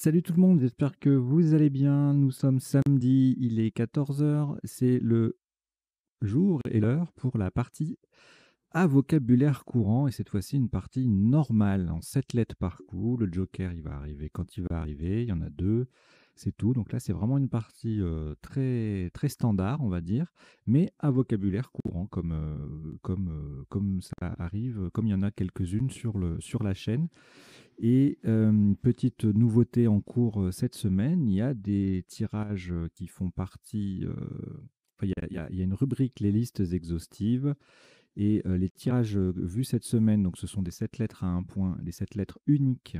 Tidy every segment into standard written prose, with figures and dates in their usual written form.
Salut tout le monde, j'espère que vous allez bien. Nous sommes samedi, il est 14 heures. C'est le jour et l'heure pour la partie à vocabulaire courant et cette fois-ci une partie normale en 7 lettres par coup. Le joker, il va arriver quand il va arriver, il y en a 2, c'est tout. Donc là, c'est vraiment une partie très, très standard, on va dire, mais à vocabulaire courant comme ça arrive, comme il y en a quelques-unes sur la chaîne. Et petite nouveauté en cours cette semaine, il y a des tirages qui font partie. Enfin, il y a une rubrique les listes exhaustives et les tirages vus cette semaine. Donc, ce sont des 7 lettres à un point, des 7 lettres uniques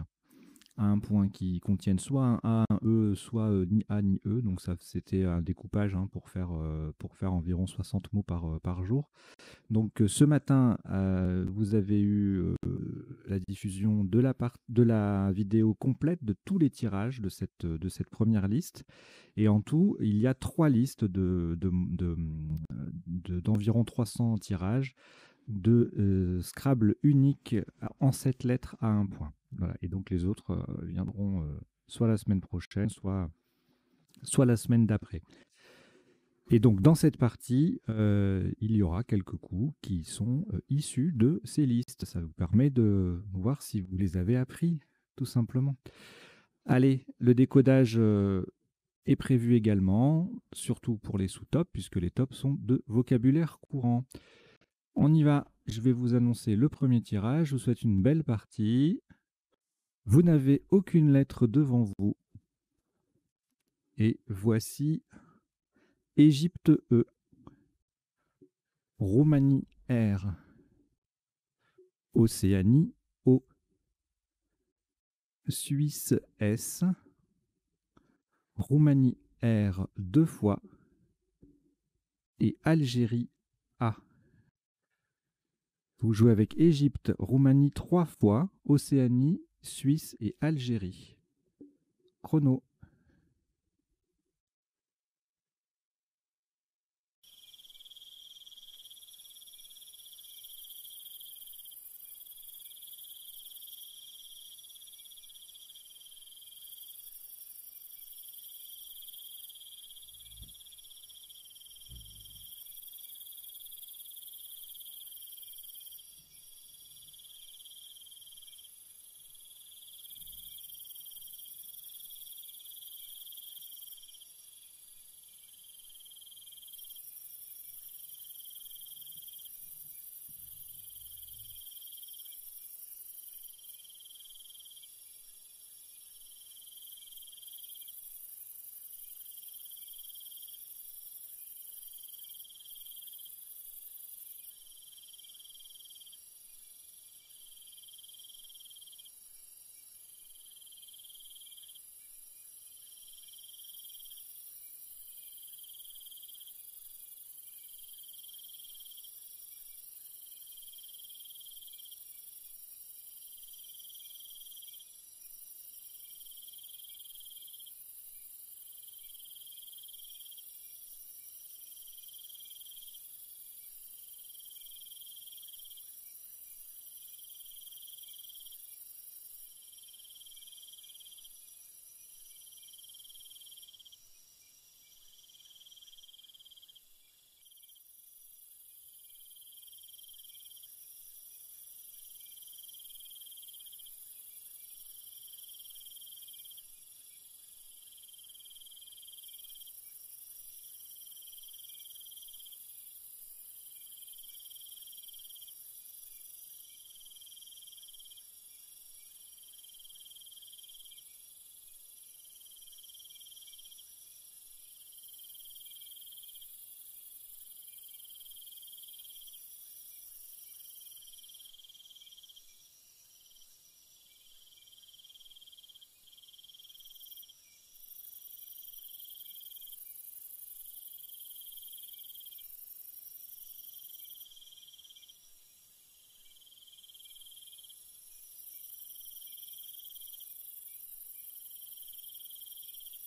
à un point qui contiennent soit un A, un E, soit ni A ni E. Donc, ça, c'était un découpage hein, pour faire environ 60 mots par jour. Donc ce matin, vous avez eu la diffusion de la vidéo complète de tous les tirages de cette première liste. Et en tout, il y a 3 listes d'environ 300 tirages de Scrabble unique en 7 lettres à un point. Voilà. Et donc les autres viendront soit la semaine prochaine, soit la semaine d'après. Et donc, dans cette partie, il y aura quelques coups qui sont issus de ces listes. Ça vous permet de voir si vous les avez appris, tout simplement. Allez, le décodage est prévu également, surtout pour les sous-tops, puisque les tops sont de vocabulaire courant. On y va. Je vais vous annoncer le premier tirage. Je vous souhaite une belle partie. Vous n'avez aucune lettre devant vous. Et voici Égypte E, Roumanie R, Océanie O, Suisse S, Roumanie R 2 fois et Algérie A. Vous jouez avec Égypte, Roumanie 3 fois, Océanie, Suisse et Algérie. Chrono.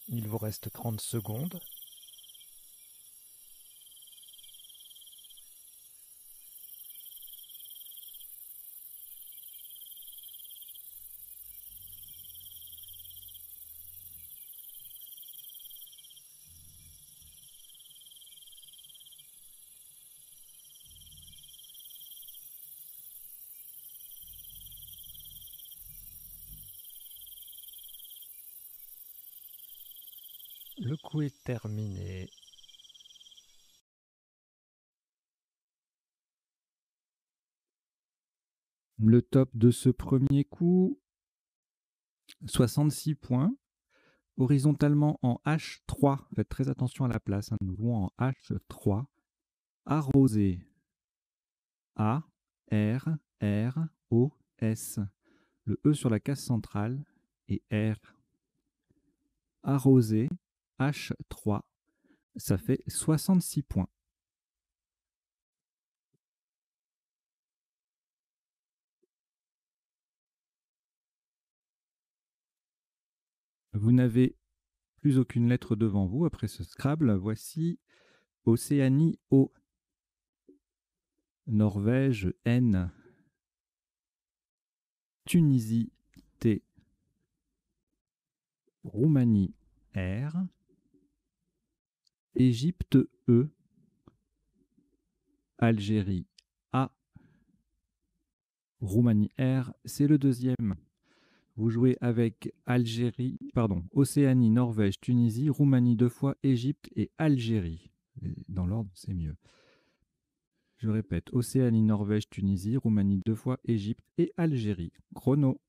Il vous reste 30 secondes. Le coup est terminé. Le top de ce premier coup, 66 points. Horizontalement en H3, faites très attention à la place, hein, nous jouons en H3. Arrosé. A, R, R, O, S. Le E sur la case centrale et R. Arrosé, H3. Ça fait 66 points. Vous n'avez plus aucune lettre devant vous après ce Scrabble. Voici Océanie O, Norvège N, Tunisie T, Roumanie R, Égypte E, Algérie A, Roumanie R, c'est le deuxième. Vous jouez avec Océanie, Norvège, Tunisie, Roumanie 2 fois, Égypte et Algérie. Et dans l'ordre, c'est mieux. Je répète, Océanie, Norvège, Tunisie, Roumanie 2 fois, Égypte et Algérie. Chrono.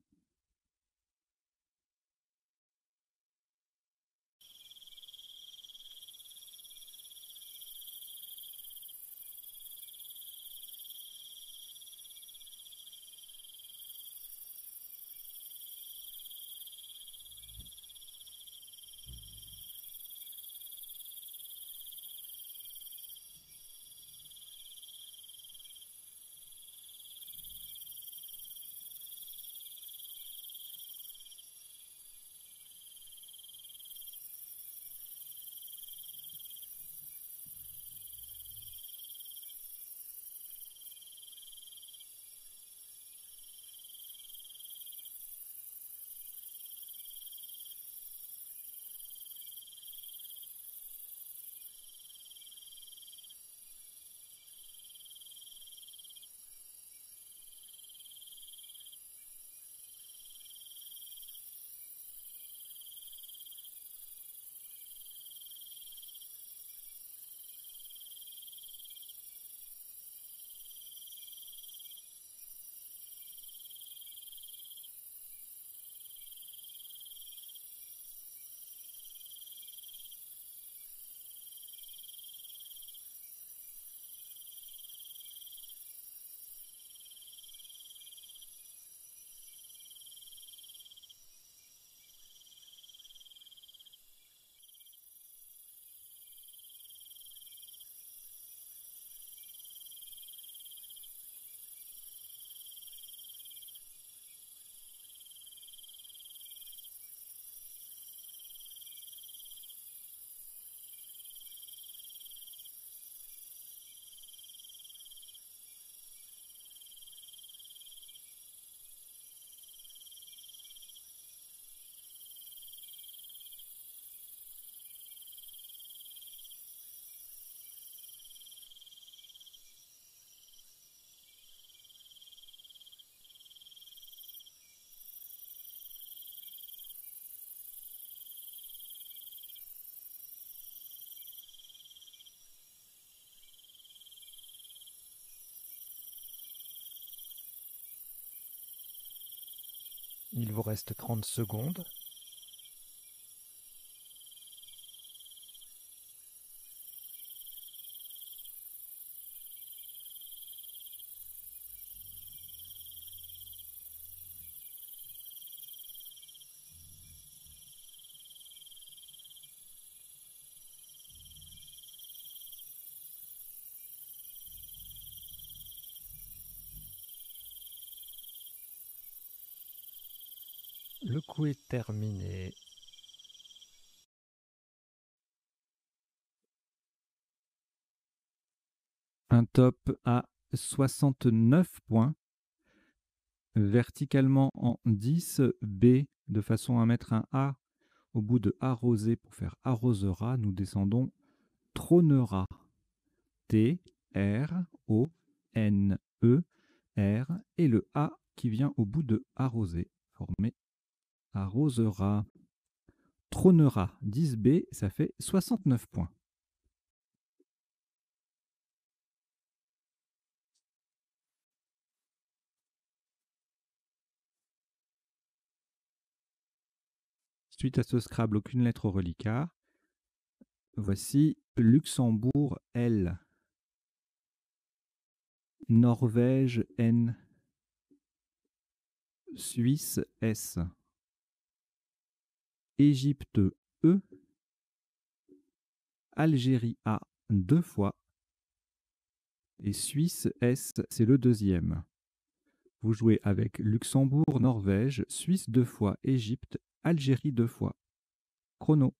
Il vous reste 30 secondes. Le coup est terminé. Un top à 69 points. Verticalement en 10, B, de façon à mettre un A au bout de arrosé pour faire arrosera. Nous descendons trônera. T, R, O, N, E, R et le A qui vient au bout de arrosé. Formé arrosera. Tronera 10B, ça fait 69 points. Suite à ce Scrabble, aucune lettre au reliquat. Voici Luxembourg L, Norvège N, Suisse S, Égypte E, Algérie A 2 fois, et Suisse S, c'est le deuxième. Vous jouez avec Luxembourg, Norvège, Suisse 2 fois, Égypte, Algérie 2 fois. Chrono.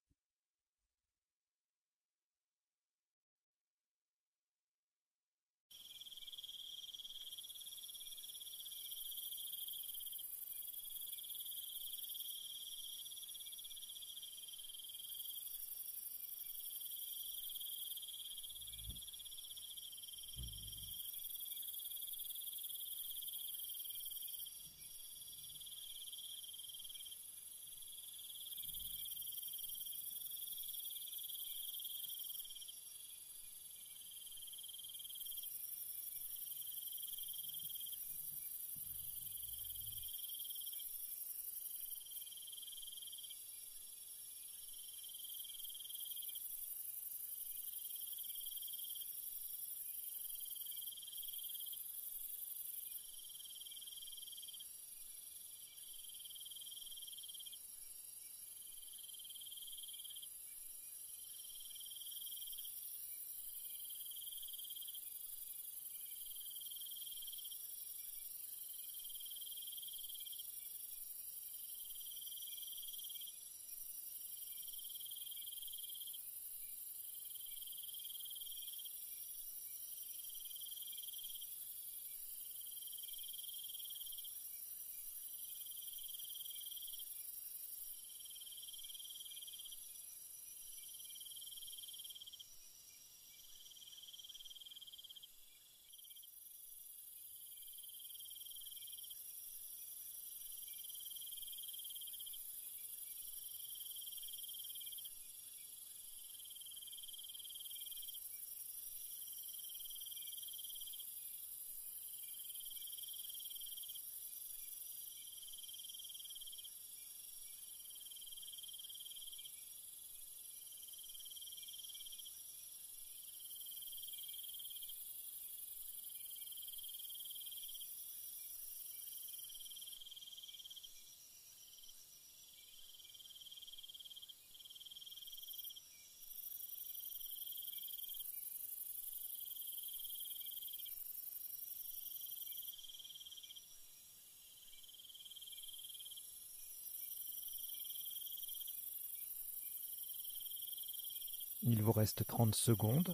Il vous reste 30 secondes.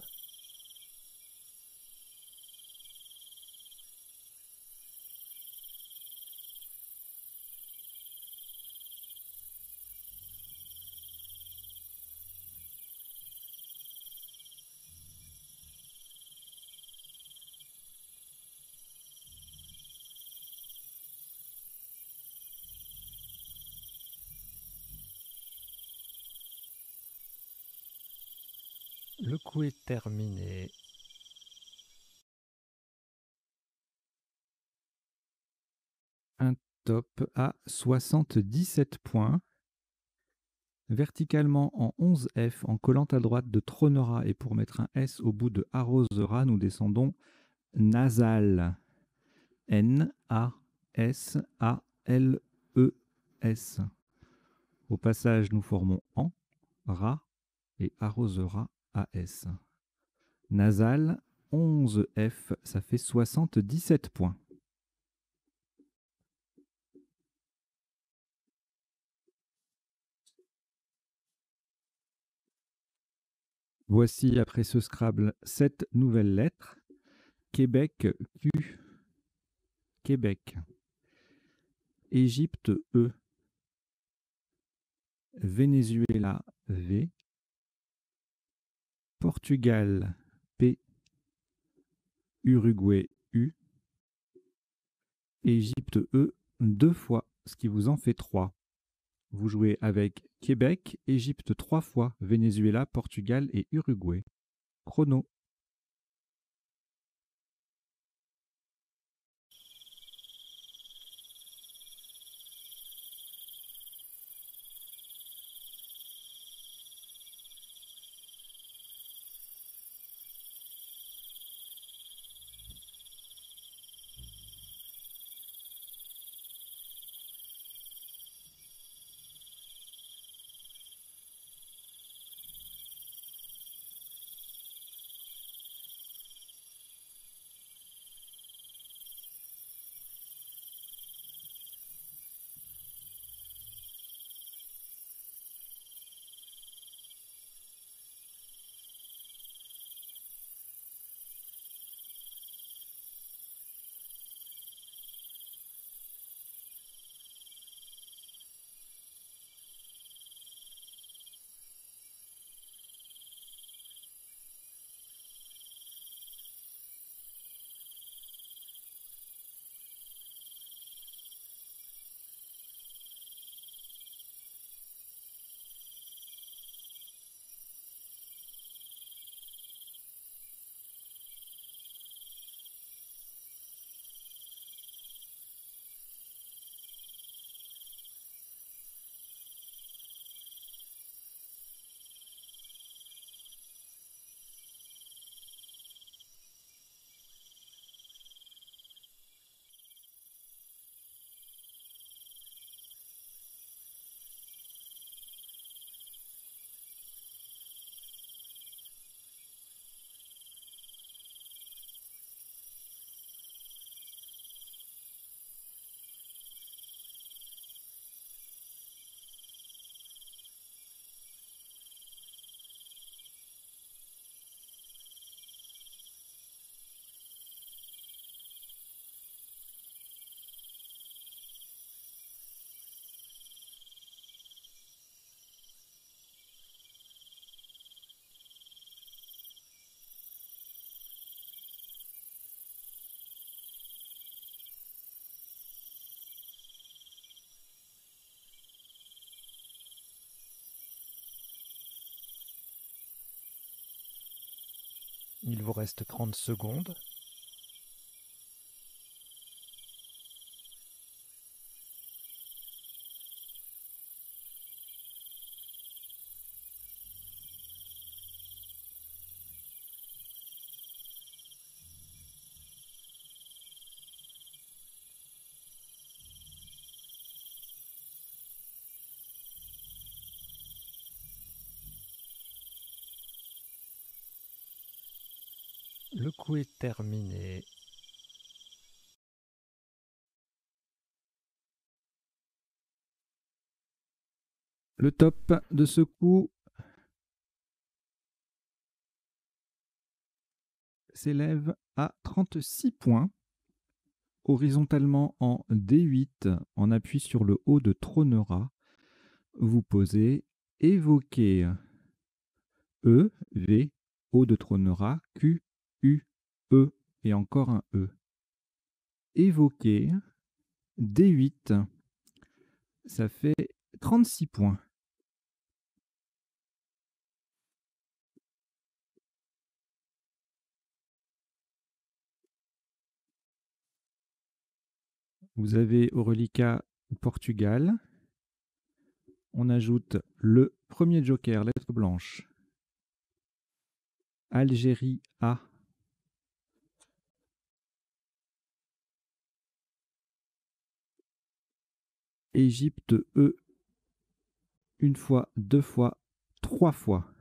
Le coup est terminé. Un top à 77 points. Verticalement en 11F, en collant à droite de Tronera et pour mettre un S au bout de Arrosera, nous descendons Nasal. N-A-S-A-L-E-S. Au passage, nous formons en, Ra et Arrosera A-S. Nasal, 11F, ça fait 77 points. Voici, après ce Scrabble, 7 nouvelles lettres. Québec, Q. Québec. Égypte, E. Venezuela, V. Portugal, P. Uruguay, U. Égypte, E, 2 fois, ce qui vous en fait 3. Vous jouez avec Québec, Égypte 3 fois, Venezuela, Portugal et Uruguay. Chrono. Il vous reste 30 secondes. Le coup est terminé. Le top de ce coup s'élève à 36 points. Horizontalement en D8, en appui sur le haut de Tronera, vous posez évoquer E, V, haut de Tronera, Q, U, E et encore un E. Évoquer D8, ça fait 36 points. Vous avez au reliquat Portugal. On ajoute le premier joker, lettre blanche. Algérie A. Égypte E. Une fois, deux fois, trois fois.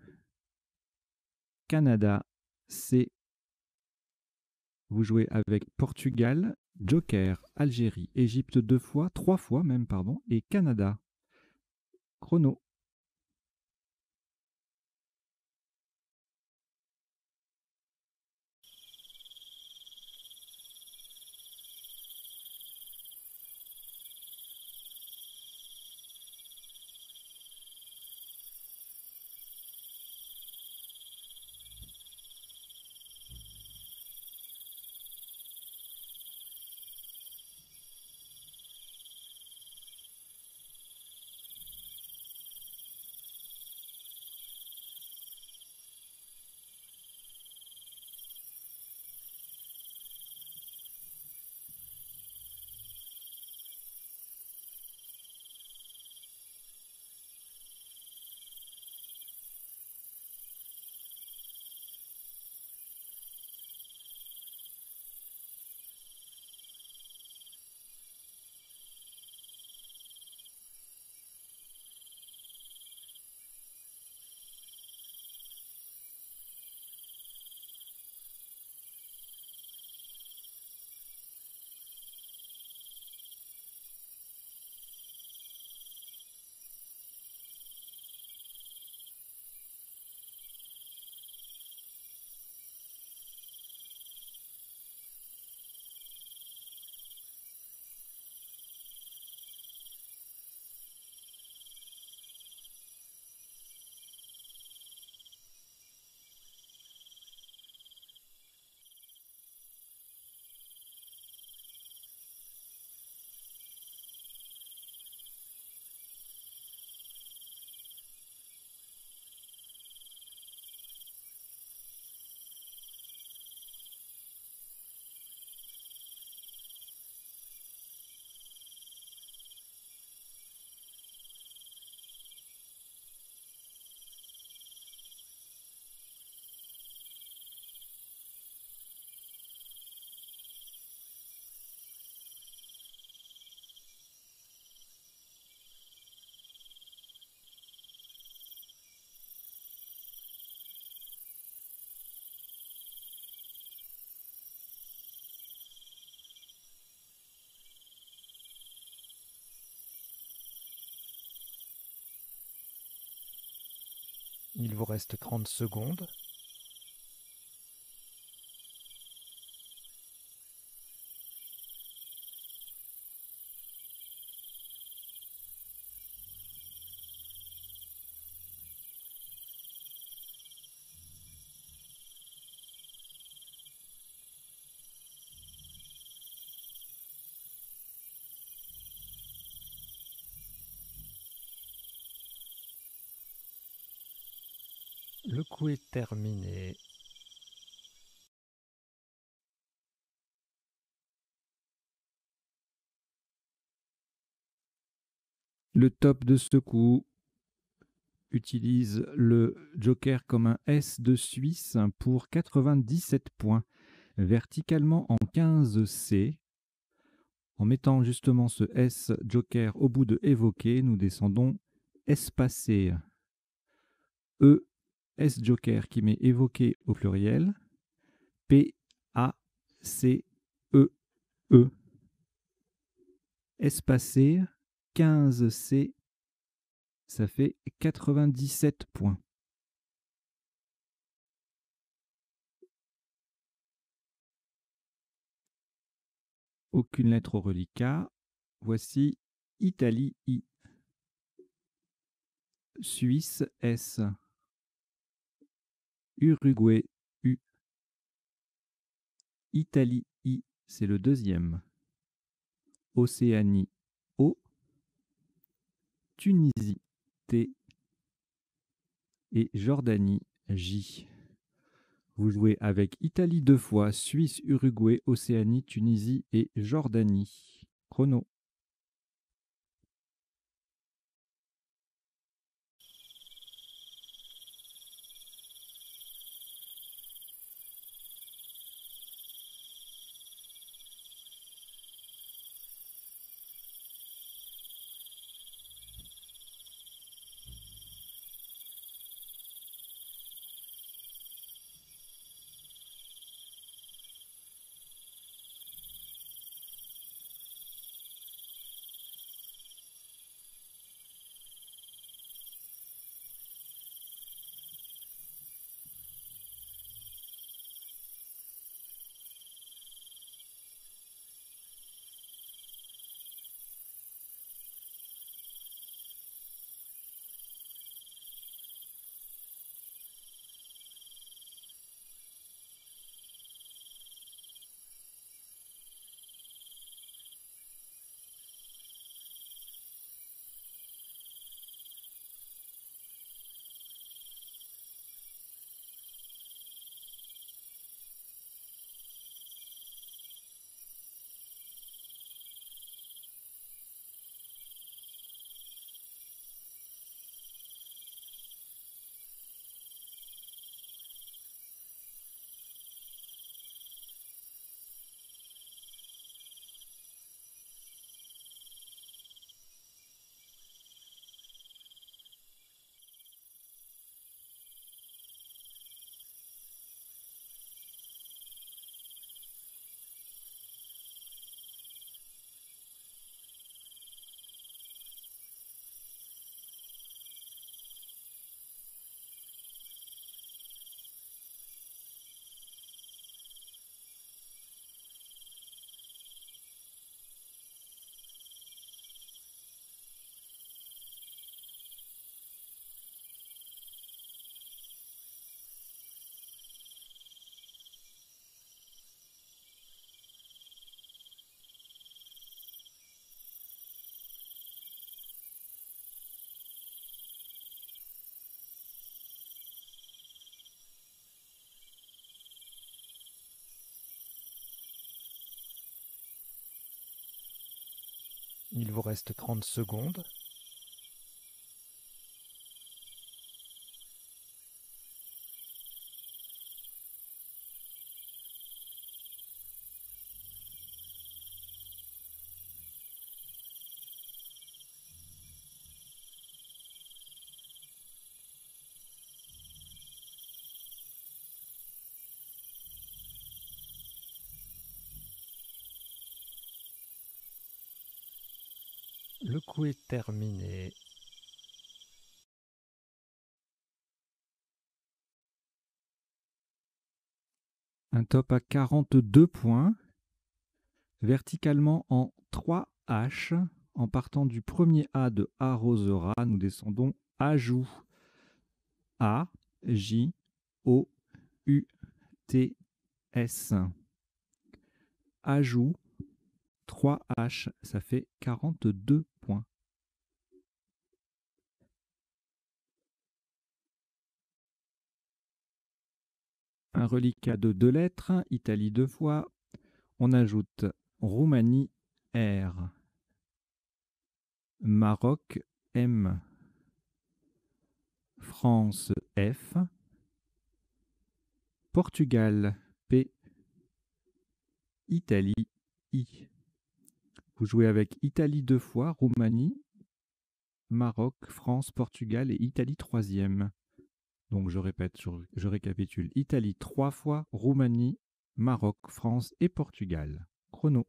Canada C. Vous jouez avec Portugal, joker, Algérie, Égypte deux fois, trois fois même, pardon, et Canada. Chrono. Il vous reste 30 secondes. Le coup est terminé. Le top de ce coup utilise le joker comme un S de Suisse pour 97 points, verticalement en 15C. En mettant justement ce S joker au bout de évoqué, nous descendons espacé. E, S joker qui met évoqué au pluriel. P, A, C, E, E. Espacé, 15C, ça fait 97 points. Aucune lettre au reliquat. Voici Italie I. Suisse S. Uruguay U. Italie I, c'est le deuxième. Océanie O. Tunisie T. Et Jordanie J. Vous jouez avec Italie 2 fois, Suisse, Uruguay, Océanie, Tunisie et Jordanie. Chrono. Il vous reste 30 secondes. Le coup est terminé. Un top à 42 points. Verticalement en 3 H. En partant du premier A de arrosera, nous descendons ajout. A, J, O, U, T, S. Ajout 3 H, ça fait 42 points. Un reliquat de 2 lettres, Italie 2 fois. On ajoute Roumanie R, Maroc M, France F, Portugal P, Italie I. Vous jouez avec Italie 2 fois, Roumanie, Maroc, France, Portugal et Italie 3e. Donc je répète, je récapitule. Italie 3 fois, Roumanie, Maroc, France et Portugal. Chrono.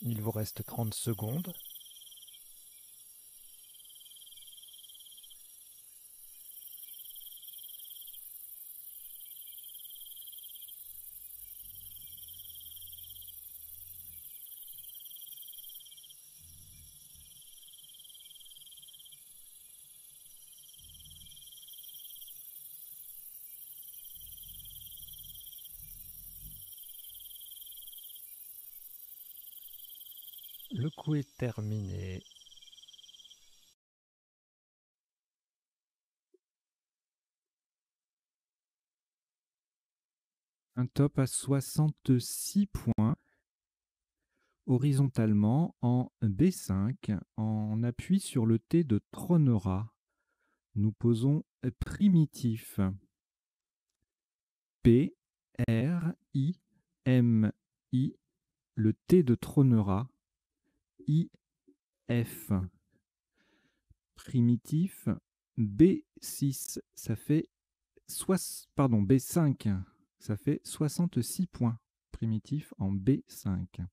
Il vous reste 30 secondes. Le coup est terminé. Un top à 66 points. Horizontalement en B5, en appui sur le T de Tronera. Nous posons primitif. P, R, I, M, I, le T de Tronera. I, F. Primitif. B6, ça fait B5, ça fait 66 points. Primitif en B5.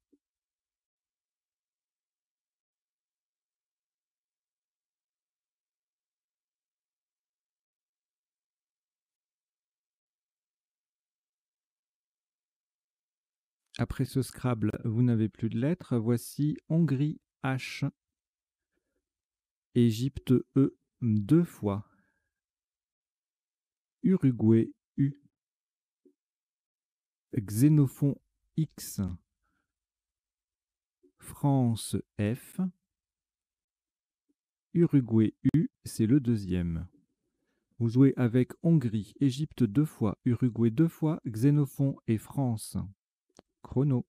Après ce Scrabble, vous n'avez plus de lettres. Voici Hongrie H, Égypte E 2 fois, Uruguay U, Xénophon X, France F, Uruguay U, c'est le deuxième. Vous jouez avec Hongrie, Égypte 2 fois, Uruguay 2 fois, Xénophon et France. Chrono.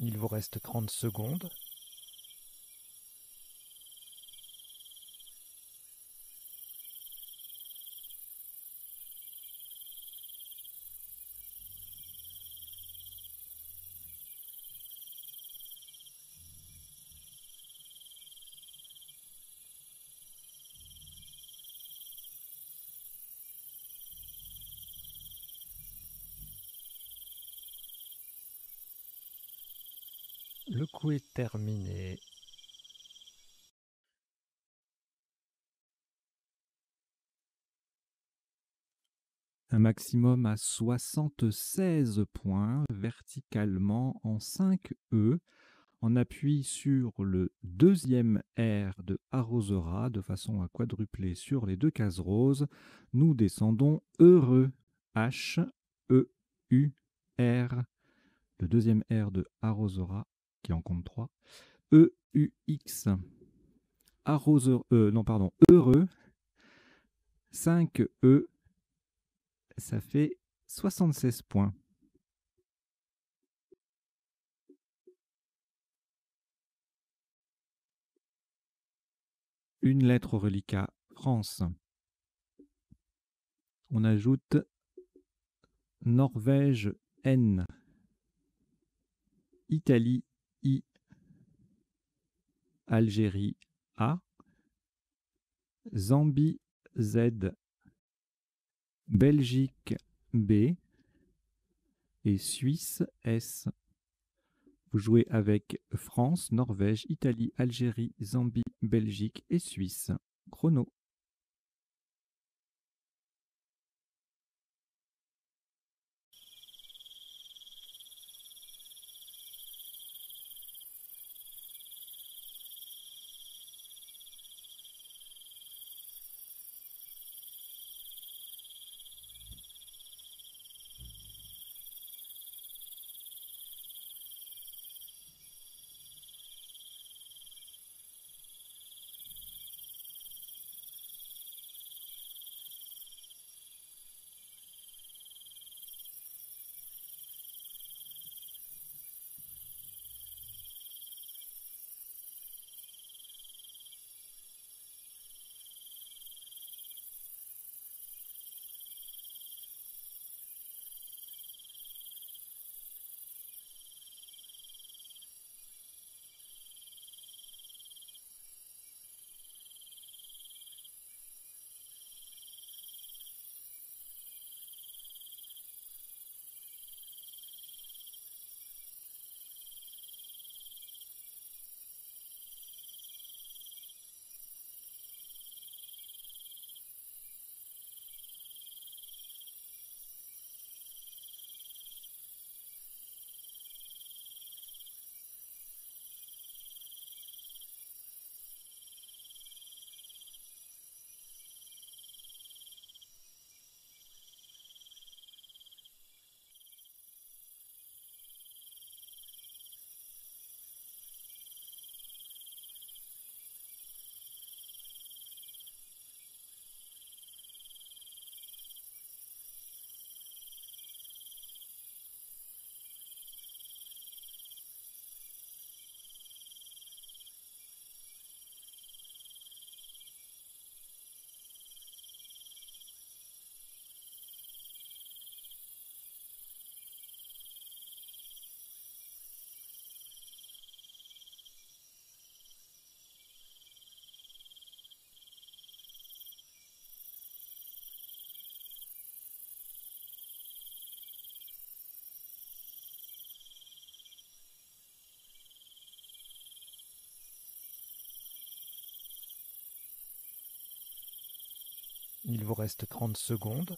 Il vous reste 30 secondes. Le coup est terminé. Un maximum à 76 points verticalement en 5 E. On appuie sur le deuxième R de arrosera de façon à quadrupler sur les deux cases roses. Nous descendons heureux. H, E, U, R. Le deuxième R de arrosera qui en compte 3. E, U, X. Heureux. 5 E. Ça fait 76 points. Une lettre au reliquat France. On ajoute Norvège N, Italie I, Algérie A, Zambie Z, Belgique B et Suisse S. Vous jouez avec France, Norvège, Italie, Algérie, Zambie, Belgique et Suisse. Chrono. Il vous reste 30 secondes.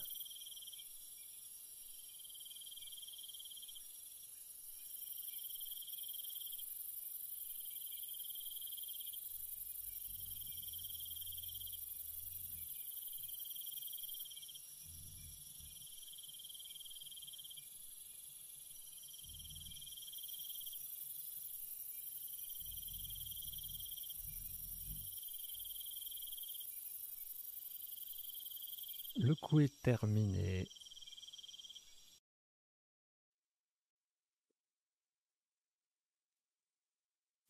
Le coup est terminé.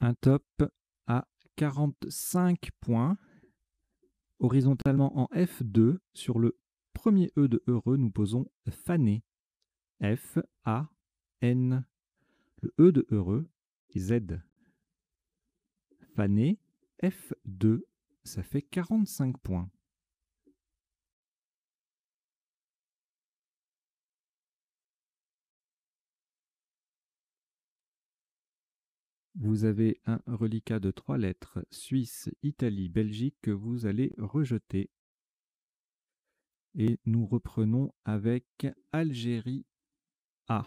Un top à 45 points. Horizontalement en F2, sur le premier E de heureux, nous posons fané. F-A-N. Le E de heureux est Z. Fané, F2, ça fait 45 points. Vous avez un reliquat de 3 lettres, Suisse, Italie, Belgique, que vous allez rejeter. Et nous reprenons avec Algérie A,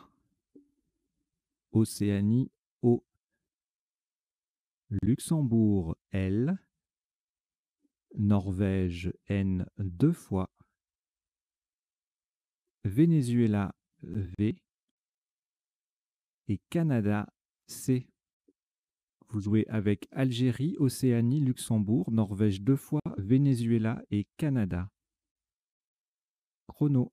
Océanie O, Luxembourg L, Norvège N 2 fois, Venezuela V et Canada C. Vous jouez avec Algérie, Océanie, Luxembourg, Norvège 2 fois, Venezuela et Canada. Chrono.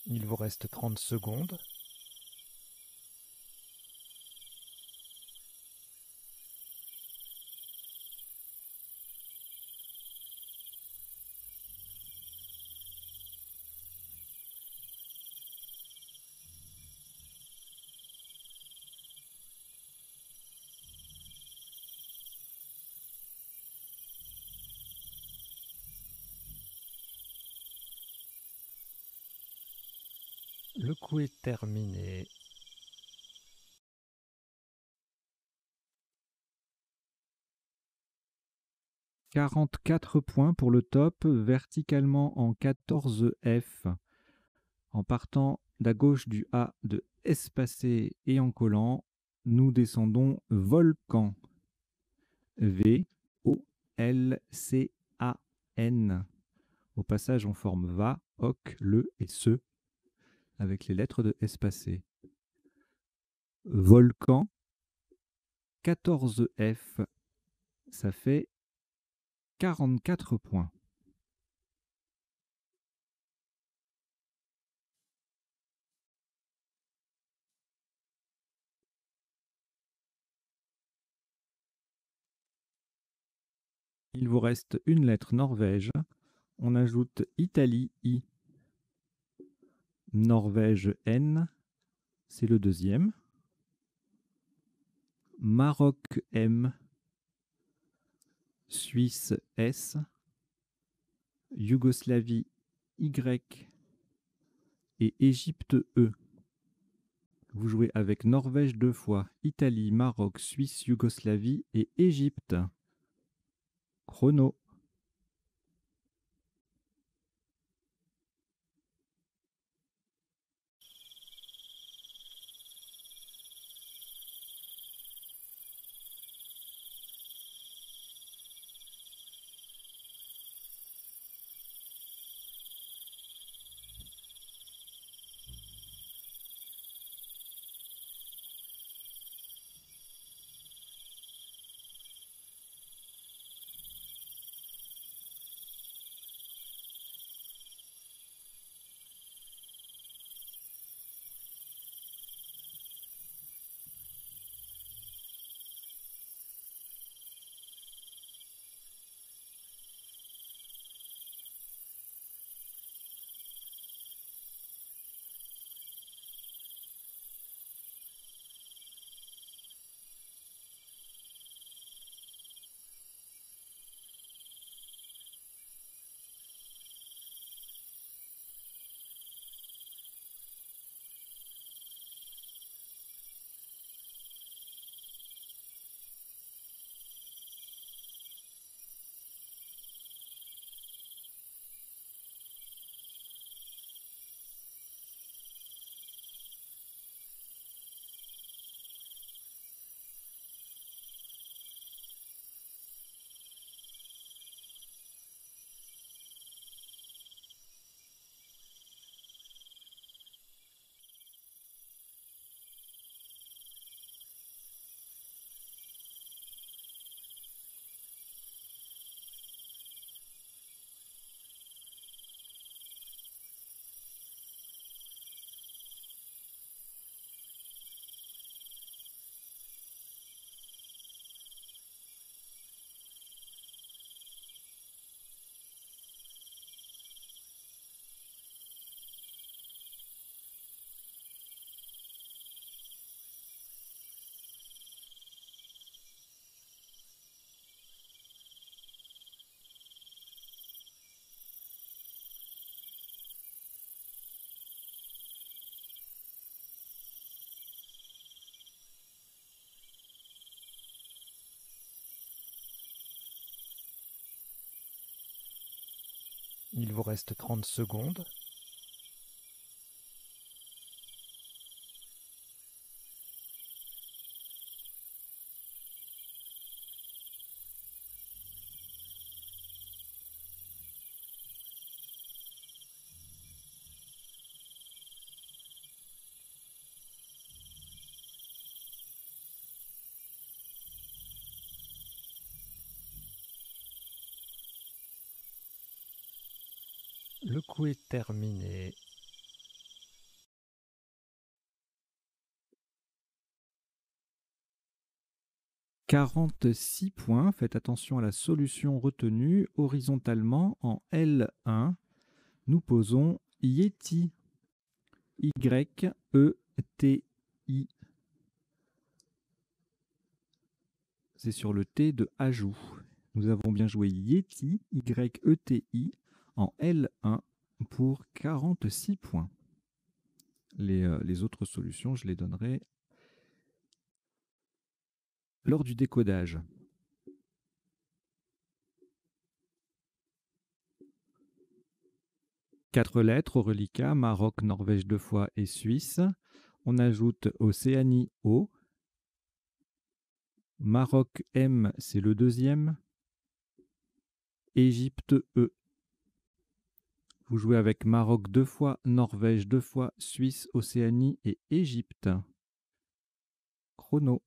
Il vous reste 30 secondes. Le coup est terminé. 44 points pour le top, verticalement en 14F. En partant d'à gauche du A de espacé et en collant, nous descendons volcan. V-O-L-C-A-N. Au passage, on forme va, oc, le et se, avec les lettres de espacé. Volcan, 14F, ça fait 44 points. Il vous reste une lettre Norvège. On ajoute Italie, I. Norvège, N. C'est le deuxième. Maroc, M. Suisse, S. Yougoslavie, Y. Et Égypte, E. Vous jouez avec Norvège 2 fois, Italie, Maroc, Suisse, Yougoslavie et Égypte. Chrono. Il vous reste 30 secondes. Le coup est terminé. « 46 points. Faites attention à la solution retenue. Horizontalement, en L1, nous posons Yeti. Y-E-T-I. C'est sur le T de ajout. Nous avons bien joué Yeti, Y-E-T-I, en L1 pour 46 points. Les autres solutions, je les donnerai lors du décodage. 4 lettres au reliquat, Maroc, Norvège 2 fois et Suisse. On ajoute Océanie O. Maroc M, c'est le deuxième. Égypte E. Vous jouez avec Maroc 2 fois, Norvège 2 fois, Suisse, Océanie et Égypte. Chrono.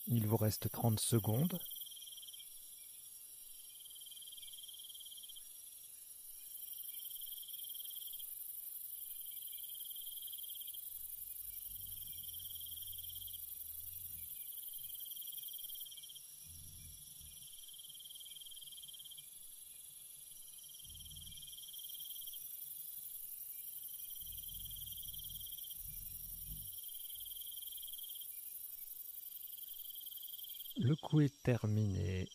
Il vous reste 30 secondes. Le coup est terminé.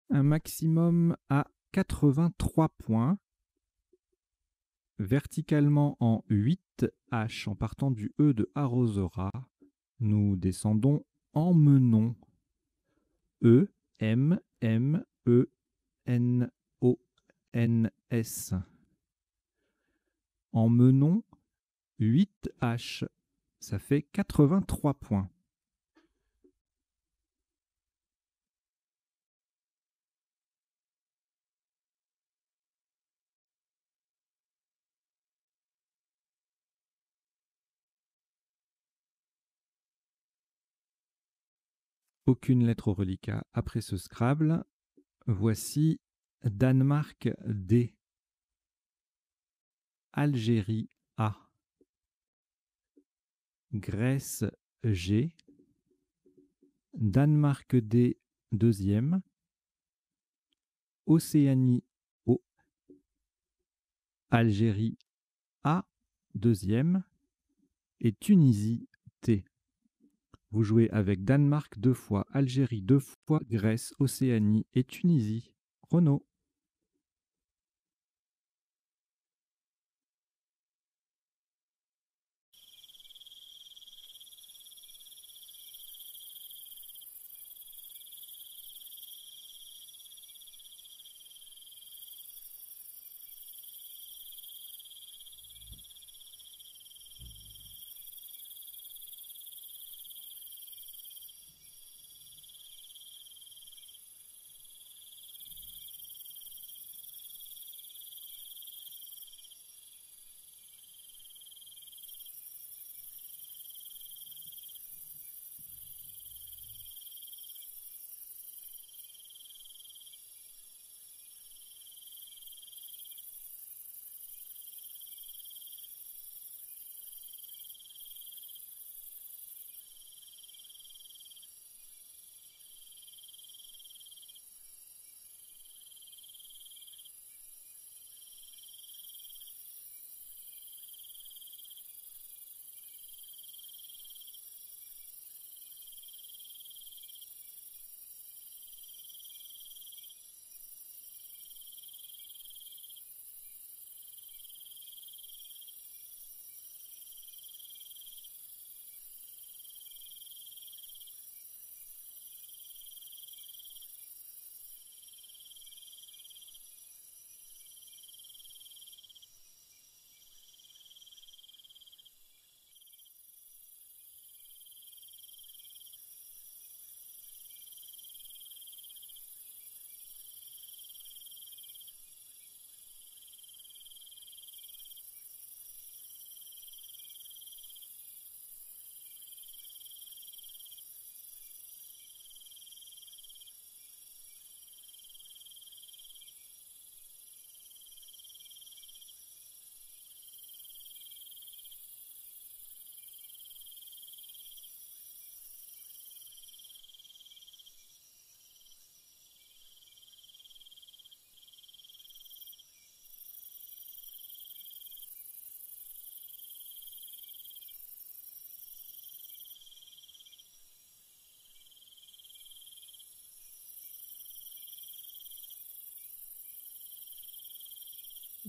Un maximum à 83 points. Verticalement en 8 H en partant du E de arrosera. Nous descendons en menon. E, M, M, E, N, O, N, S. En menon, 8 H. Ça fait 83 points. Aucune lettre au reliquat après ce Scrabble. Voici Danemark D. Algérie A. Grèce G. Danemark D deuxième. Océanie O. Algérie A deuxième. Et Tunisie T. Vous jouez avec Danemark 2 fois, Algérie 2 fois, Grèce, Océanie et Tunisie. Renaud.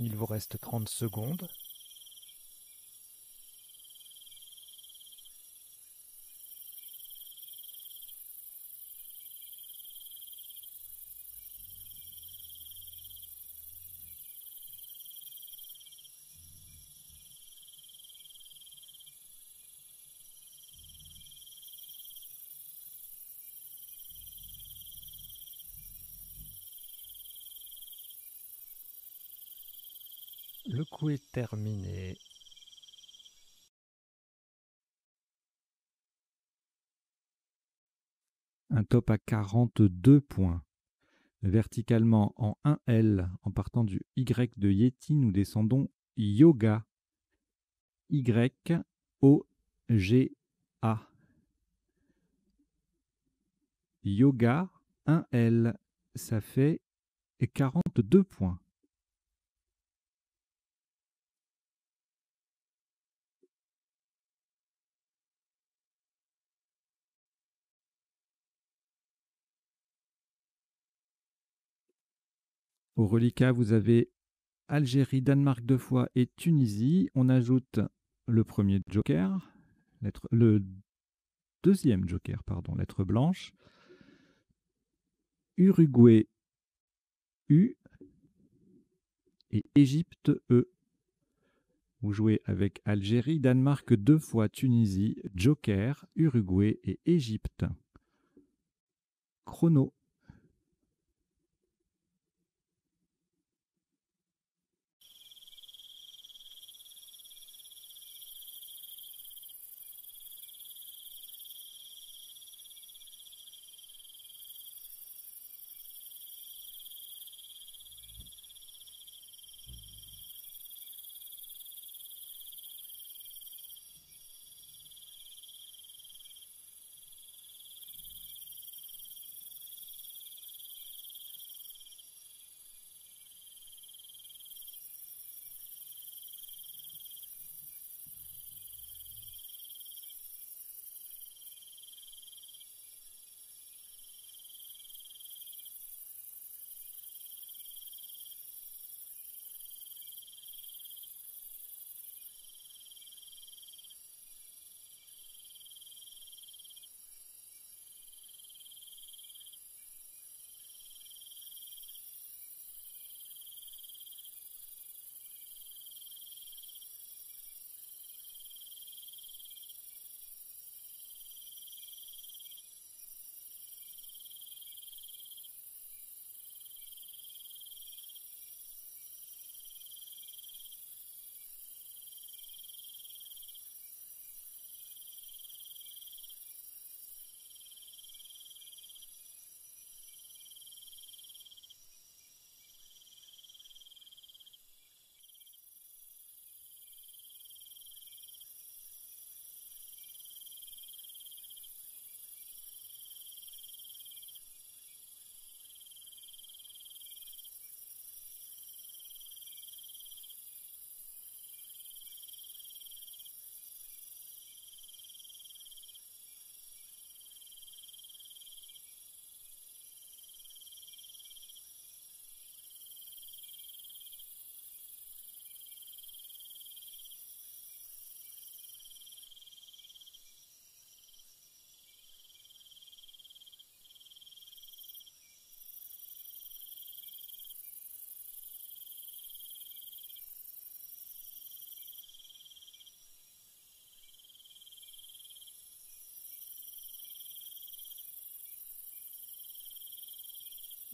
Il vous reste 30 secondes. Le coup est terminé. Un top à 42 points. Verticalement en 1L, en partant du Y de Yeti, nous descendons Yoga. Y-O-G-A. Yoga 1L, ça fait 42 points. Au reliquat, vous avez Algérie, Danemark 2 fois et Tunisie. On ajoute le premier joker, le deuxième joker, pardon, lettre blanche. Uruguay U et Égypte E. Vous jouez avec Algérie, Danemark 2 fois, Tunisie, joker, Uruguay et Égypte. Chrono.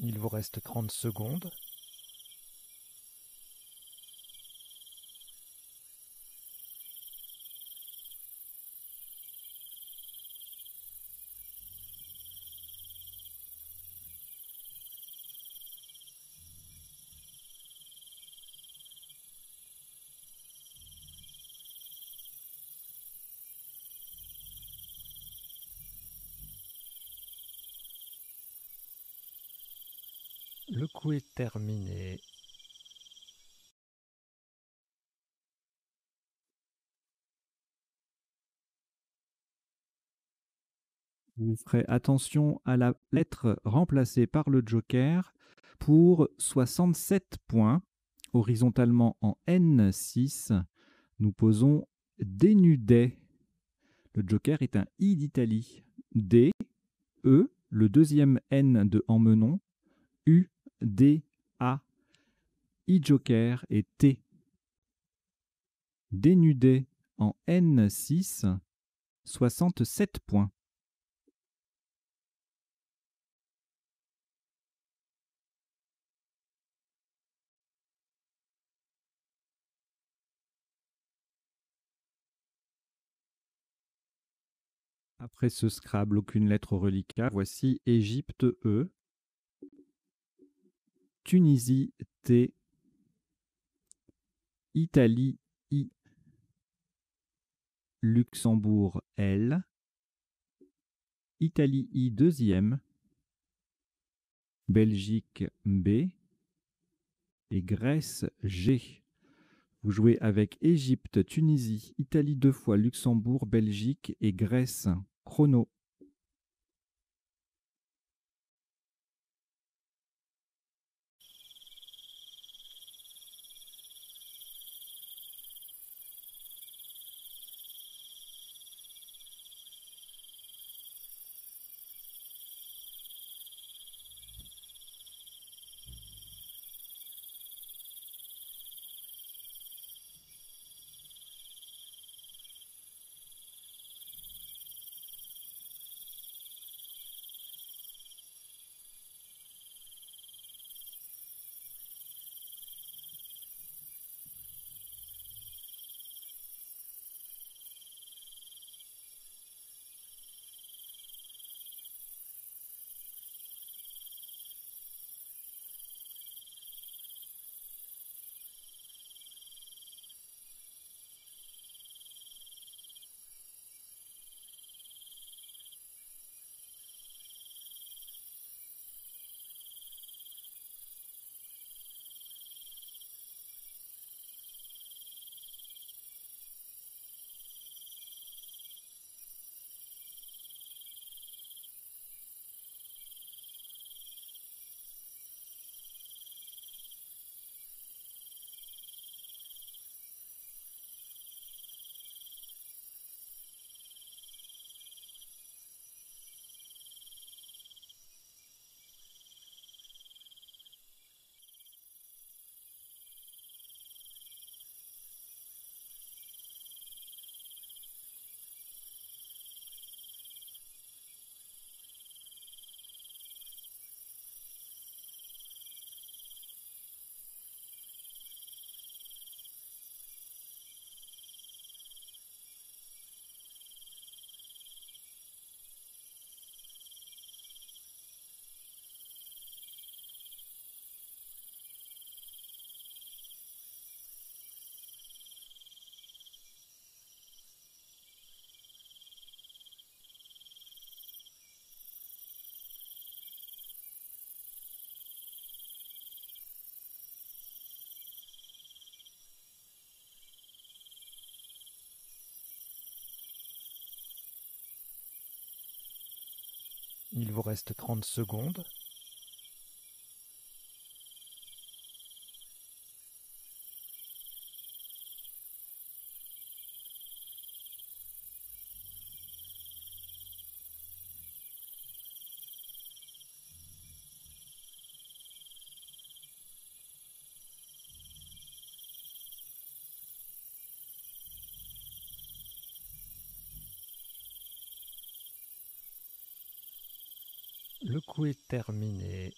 Il vous reste 30 secondes. Le coup est terminé. Vous ferez attention à la lettre remplacée par le joker pour 67 points. Horizontalement en N6, nous posons dénudait. Le joker est un I d'Italie. D, E, le deuxième N de emmenon, U, D, A. I joker et T. Dénudé en N6, 67 points. Après ce Scrabble, aucune lettre au reliquat. Voici Égypte E, Tunisie T, Italie I, Luxembourg L, Italie I deuxième, Belgique B et Grèce G. Vous jouez avec Égypte, Tunisie, Italie 2 fois, Luxembourg, Belgique et Grèce. Chrono. Il vous reste 30 secondes. Le coup est terminé.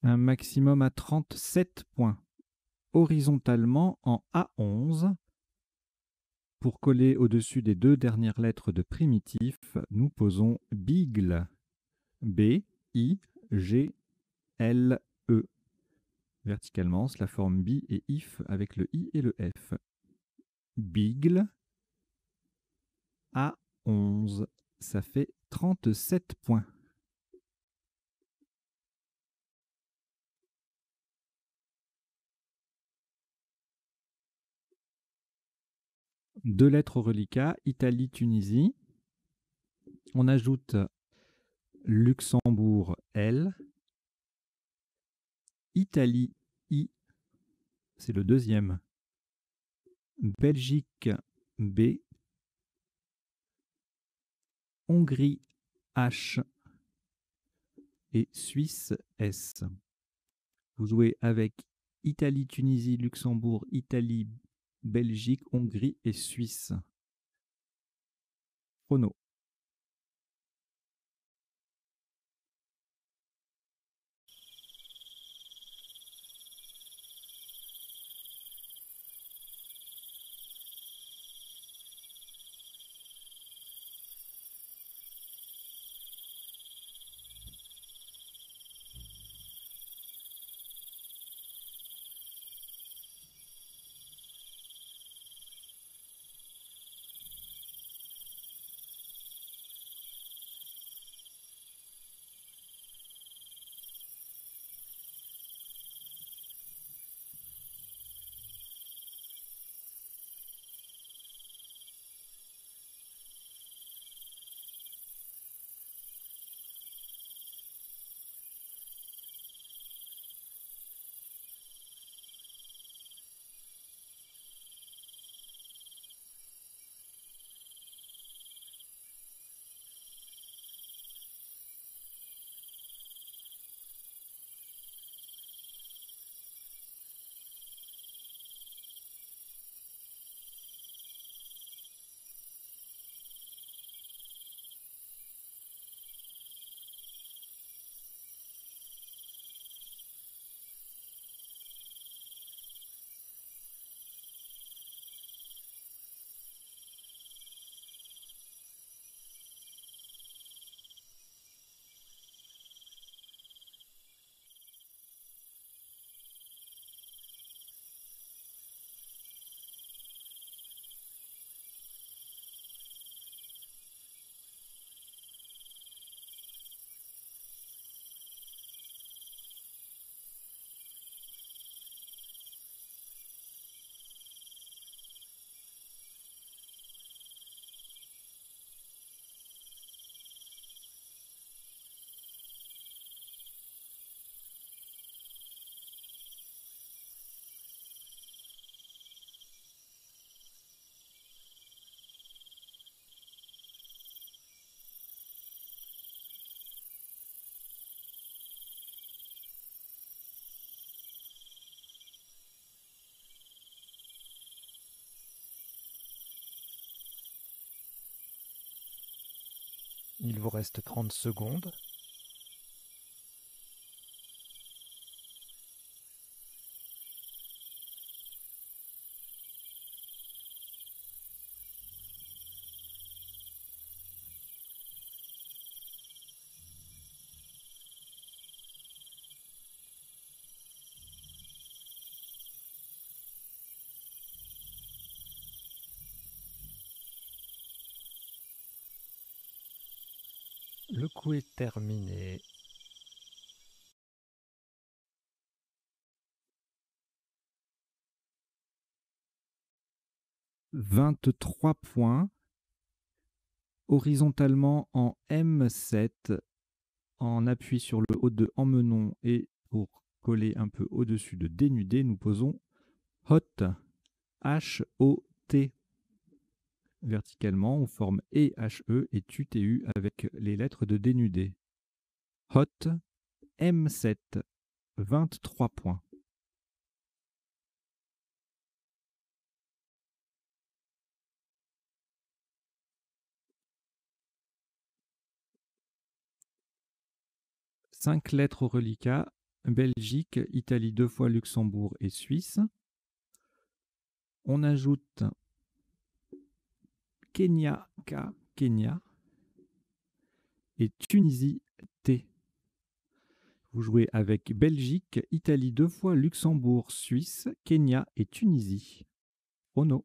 Un maximum à 37 points. Horizontalement en A11. Pour coller au-dessus des deux dernières lettres de primitif, nous posons bigle. B, I, G, L, E. Verticalement, cela forme bi et if avec le I et le F. Bigle A11. Ça fait 37 points. Deux lettres au reliquat, Italie, Tunisie. On ajoute Luxembourg L, Italie I, c'est le deuxième, Belgique B, Hongrie H et Suisse S. Vous jouez avec Italie, Tunisie, Luxembourg, Italie, Belgique, Hongrie et Suisse. Chrono. Il vous reste 30 secondes. Le coup est terminé. « 23 points. Horizontalement en M7, en appui sur le haut de emmenon et pour coller un peu au-dessus de dénudé, nous posons hot, H-O-T. Verticalement, on forme E-H-E et TU-T-U avec les lettres de dénudé. Hot, M7, 23 points. Cinq lettres au reliquat, Belgique, Italie 2 fois, Luxembourg et Suisse. On ajoute Kenya, K, Kenya, et Tunisie, T. Vous jouez avec Belgique, Italie 2 fois, Luxembourg, Suisse, Kenya et Tunisie. Chrono.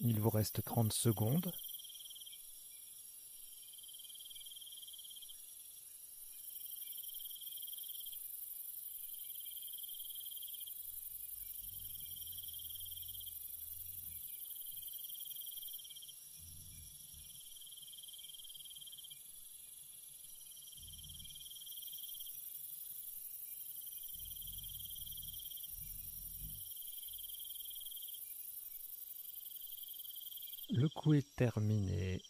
Il vous reste 30 secondes. Le coup est terminé.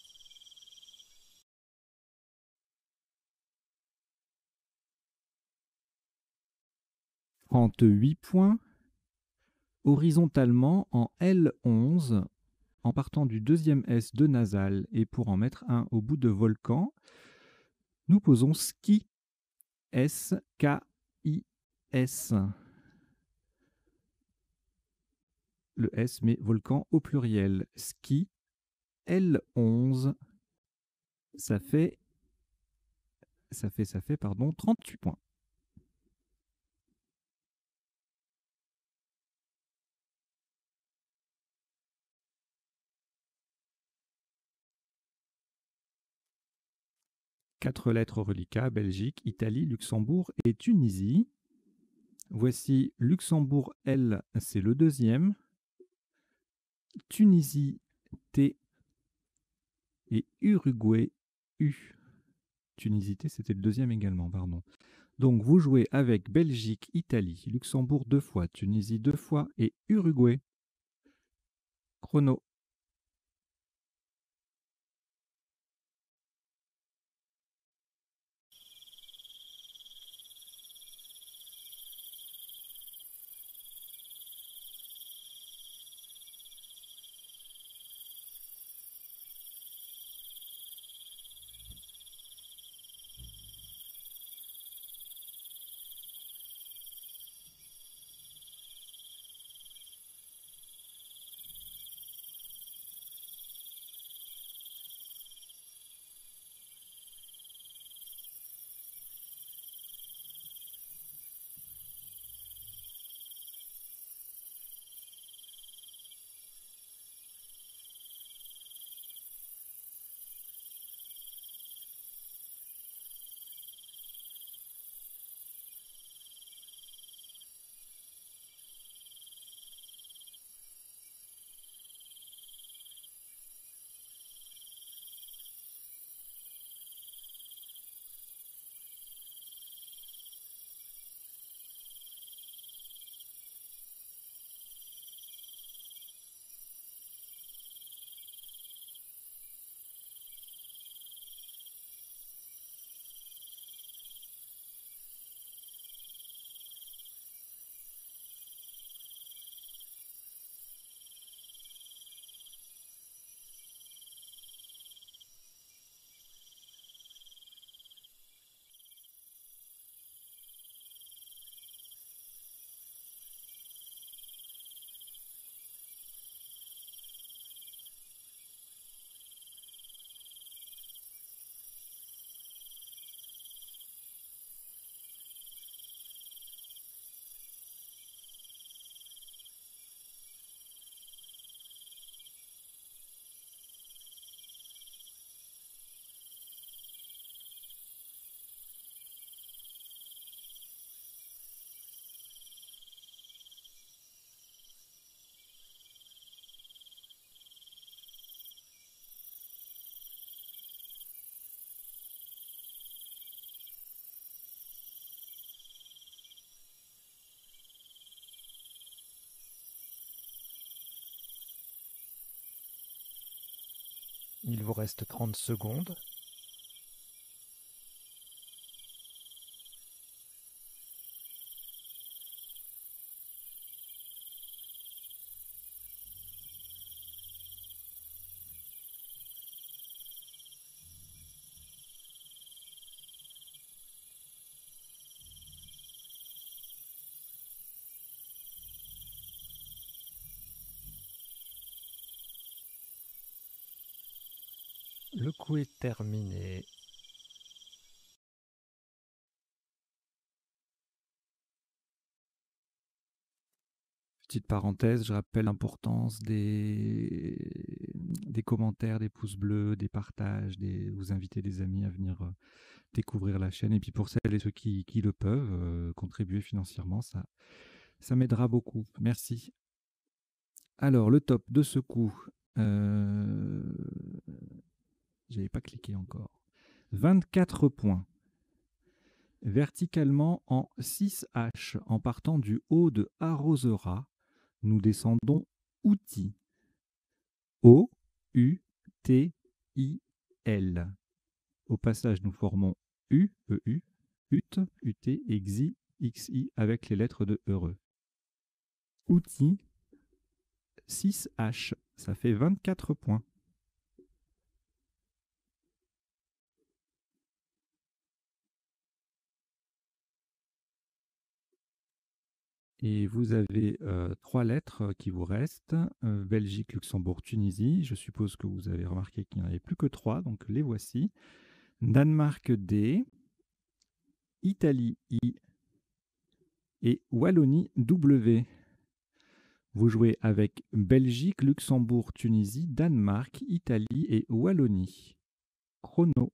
38 points. Horizontalement en L11, en partant du deuxième S de nasal, et pour en mettre un au bout de volcan, nous posons ski, S-K-I-S. Le S met volcan au pluriel. Ski, L11, ça fait 38 points. Quatre lettres reliquats: Belgique, Italie, Luxembourg et Tunisie. Voici Luxembourg L, c'est le deuxième. Tunisie T et Uruguay U. Tunisie T, c'était le deuxième également, pardon. Donc vous jouez avec Belgique, Italie, Luxembourg 2 fois, Tunisie 2 fois et Uruguay. Chrono. Il vous reste 30 secondes. Le coup est terminé. Petite parenthèse, je rappelle l'importance des commentaires, des pouces bleus, des partages, vous inviter des amis à venir découvrir la chaîne. Et puis pour celles et ceux qui le peuvent, contribuer financièrement, ça m'aidera beaucoup. Merci. Alors, le top de ce coup, j'avais pas cliqué encore. 24 points. Verticalement en 6H, en partant du haut de Arrosera, nous descendons outils. O-U-T-I-L. Au passage, nous formons U, E-U, UT, UT, XI, XI avec les lettres de heureux. Outils, 6H, ça fait 24 points. Et vous avez 3 lettres qui vous restent. Belgique, Luxembourg, Tunisie. Je suppose que vous avez remarqué qu'il n'y en avait plus que 3, donc les voici. Danemark, D. Italie, I. Et Wallonie, W. Vous jouez avec Belgique, Luxembourg, Tunisie, Danemark, Italie et Wallonie. Chrono.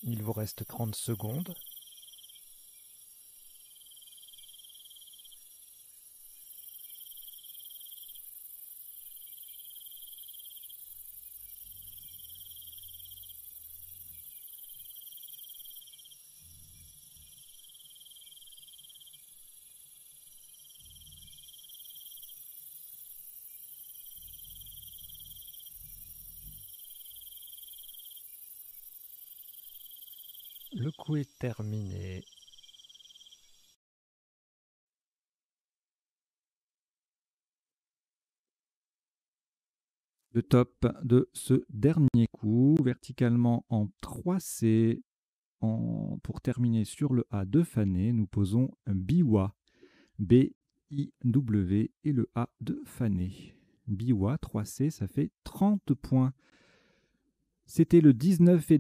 Il vous reste 30 secondes. Le coup est terminé. Le top de ce dernier coup, verticalement en 3C, pour terminer sur le A de Fané, nous posons un Biwa, B-I-W et le A de Fané. Biwa, 3C, ça fait 30 points. C'était le 19e et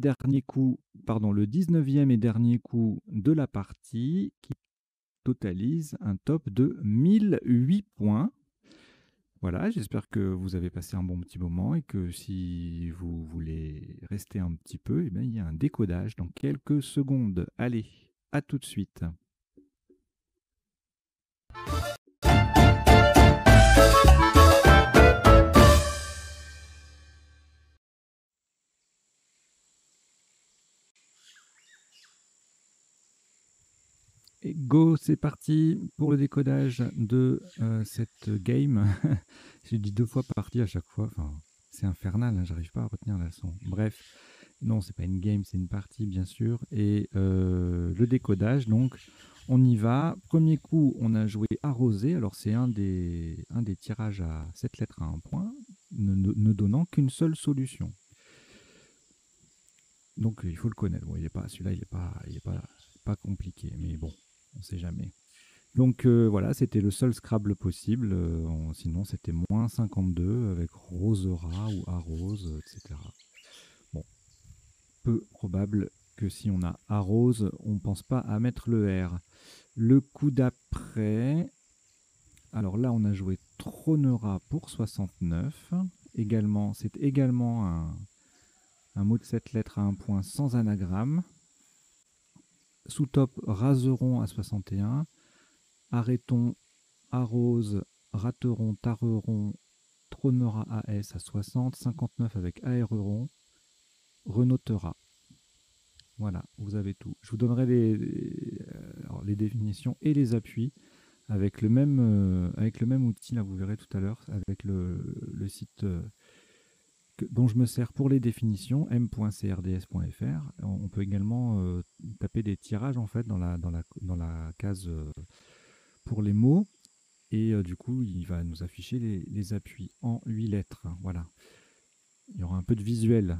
dernier coup de la partie qui totalise un top de 1008 points. Voilà, j'espère que vous avez passé un bon petit moment et que si vous voulez rester un petit peu, eh bien, il y a un décodage dans quelques secondes. Allez, à tout de suite. Et go, c'est parti pour le décodage de cette game. J'ai dit 2 fois partie à chaque fois. Enfin, c'est infernal, hein, j'arrive pas à retenir la leçon. Bref, non, c'est pas une game, c'est une partie, bien sûr. Et le décodage, donc, on y va. Premier coup, on a joué arrosé. Alors, c'est un des tirages à 7 lettres à 1 point, ne donnant qu'une seule solution. Donc, il faut le connaître. Bon, celui-là, il est pas compliqué, mais bon, on sait jamais. Donc voilà, c'était le seul Scrabble possible. Sinon, c'était moins 52 avec Rosera ou Arrose, etc. Bon, peu probable que si on a Arrose, on ne pense pas à mettre le R. Le coup d'après, alors là, on a joué Tronera pour 69. C'est également un mot de 7 lettres à 1 point sans anagramme. Sous top, Raseron à 61. Arrêtons, Arrose, Rateron, Tareron, Tronera AS à 60, 59 avec Aéreron, Renotera. Voilà, vous avez tout. Je vous donnerai les définitions et les appuis avec le même outil, là vous verrez tout à l'heure, avec le site dont je me sers pour les définitions, m.crds.fr. On peut également taper des tirages en fait dans la case pour les mots. Et du coup, il va nous afficher les appuis en 8 lettres. Voilà. Il y aura un peu de visuel.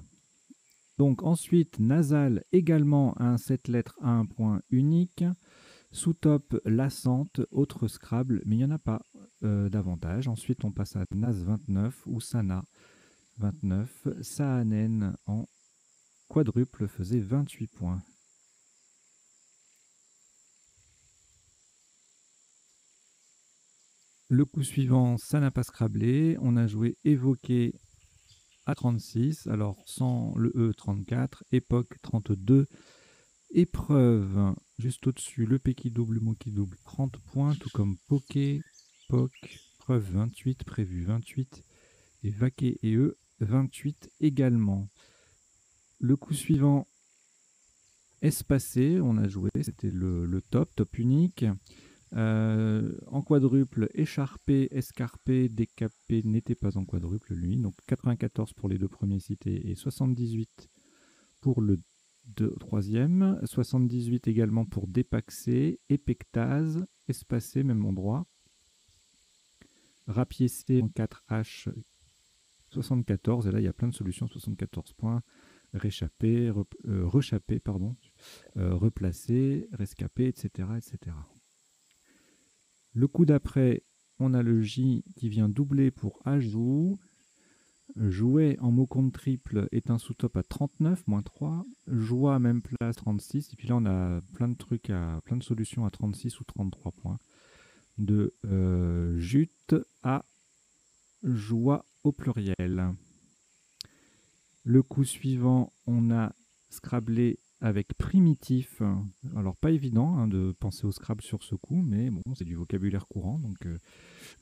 Donc ensuite, nasal, également un 7 lettres à un point unique. Sous-top, lassante, autre Scrabble, mais il n'y en a pas davantage. Ensuite, on passe à nas 29 ou sana 29. Saanen en quadruple faisait 28 points. Le coup suivant, ça n'a pas scrablé. On a joué évoqué à 36, alors sans le E 34, époque 32, épreuve juste au-dessus, le P qui double, le mot qui double 30 points, tout comme poké, poc, preuve 28, prévu 28, et vaqué et E 28 également. Le coup suivant, espacé, on a joué, c'était le top unique. En quadruple, écharpé, escarpé, décapé n'était pas en quadruple lui. Donc 94 pour les deux premiers cités et 78 pour le troisième. 78 également pour dépaxé, épectase, espacé, même endroit. Rapiécé en 4H, 74. Et là, il y a plein de solutions, 74 points. Réchappé, rechappé, pardon, replacé, rescapé, etc., etc. Le coup d'après, on a le J qui vient doubler pour ajout. Jouet en mot compte triple est un sous-top à 39, moins 3. Joie, même place, 36. Et puis là, on a plein de trucs, plein de solutions à 36 ou 33 points. De jute à joie au pluriel. Le coup suivant, on a scrablé avec primitif. Alors, pas évident de penser au Scrabble sur ce coup, mais bon, c'est du vocabulaire courant, donc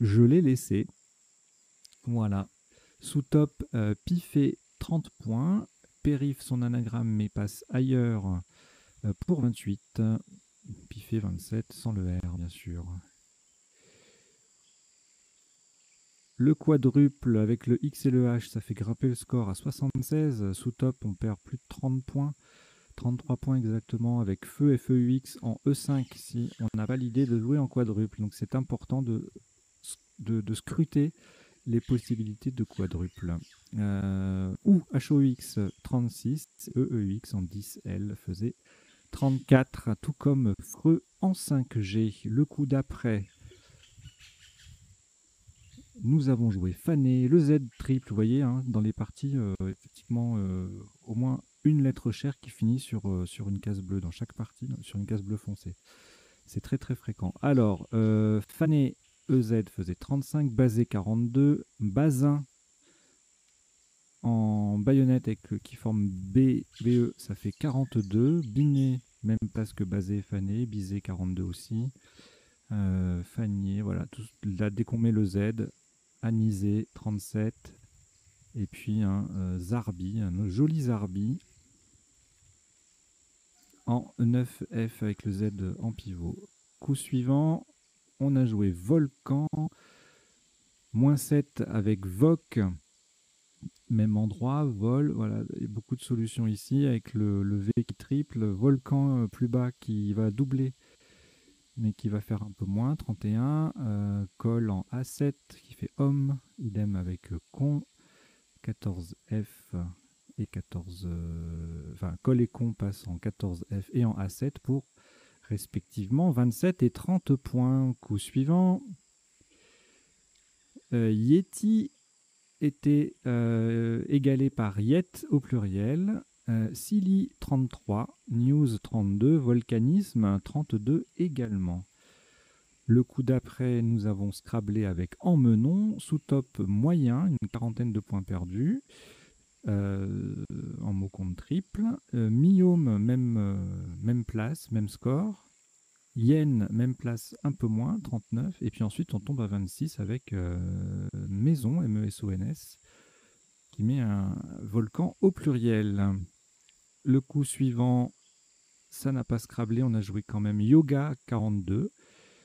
je l'ai laissé. Voilà. Sous-top, Piffé, 30 points. Périph, son anagramme, mais passe ailleurs pour 28. Piffé, 27, sans le R, bien sûr. Le quadruple avec le X et le H, ça fait grimper le score à 76. Sous-top, on perd plus de 30 points. 33 points exactement avec feu FEUX en E5 si on n'a pas l'idée de jouer en quadruple. Donc c'est important de scruter les possibilités de quadruple. Ou HOX 36, EEX en 10L faisait 34, tout comme Freux en 5G. Le coup d'après, nous avons joué Fané, le Z triple, vous voyez, dans les parties, effectivement, au moins une lettre chère qui finit sur une case bleue, dans chaque partie, sur une case bleue foncée. C'est très très fréquent. Alors, Fané EZ faisait 35, Basé 42, Bazin en baïonnette qui forme BE, ça fait 42, Binet, même place que Basé, Fané, Bizé 42 aussi, Fanier, voilà, là dès qu'on met le Z, Anisé 37, et puis un Zarbi, un joli Zarbi en 9F avec le Z en pivot. Coup suivant, on a joué Volcan, -7 avec Voc, même endroit, Vol, voilà, il y a beaucoup de solutions ici avec le V qui triple, Volcan plus bas qui va doubler, mais qui va faire un peu moins, 31, Col en A7 qui fait Homme, idem avec Con, 14F et 14, enfin Col et Con passent en 14F et en A7 pour respectivement 27 et 30 points. Coup suivant, Yeti était égalé par Yet au pluriel, Silly 33, News 32, Volcanisme 32 également. Le coup d'après, nous avons scrablé avec Emmenon, sous-top moyen, une quarantaine de points perdus, en mot compte triple. Miome, même place, même score. Yen, même place, un peu moins, 39. Et puis ensuite, on tombe à 26 avec Maison, MESONS, qui met un volcan au pluriel. Le coup suivant, ça n'a pas scrablé, on a joué quand même Yoga 42,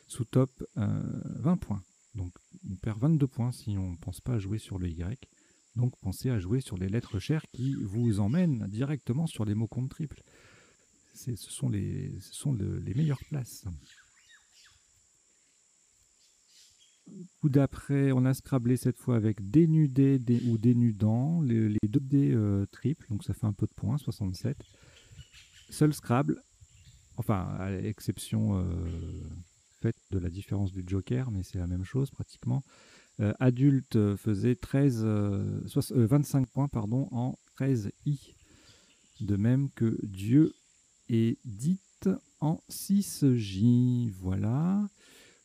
sous top 20 points. Donc on perd 22 points si on ne pense pas à jouer sur le Y. Donc pensez à jouer sur les lettres chères qui vous emmènent directement sur les mots compte triple. Ce sont les meilleures places. Coup d'après, on a scrablé cette fois avec dénudé ou dénudant, les 2 dés triples, donc ça fait un peu de points, 67. Seul scrabble, enfin à l'exception faite de la différence du joker, mais c'est la même chose pratiquement. Adulte faisait 25 points pardon, en 13i, de même que Dieu et Dite en 6j. Voilà.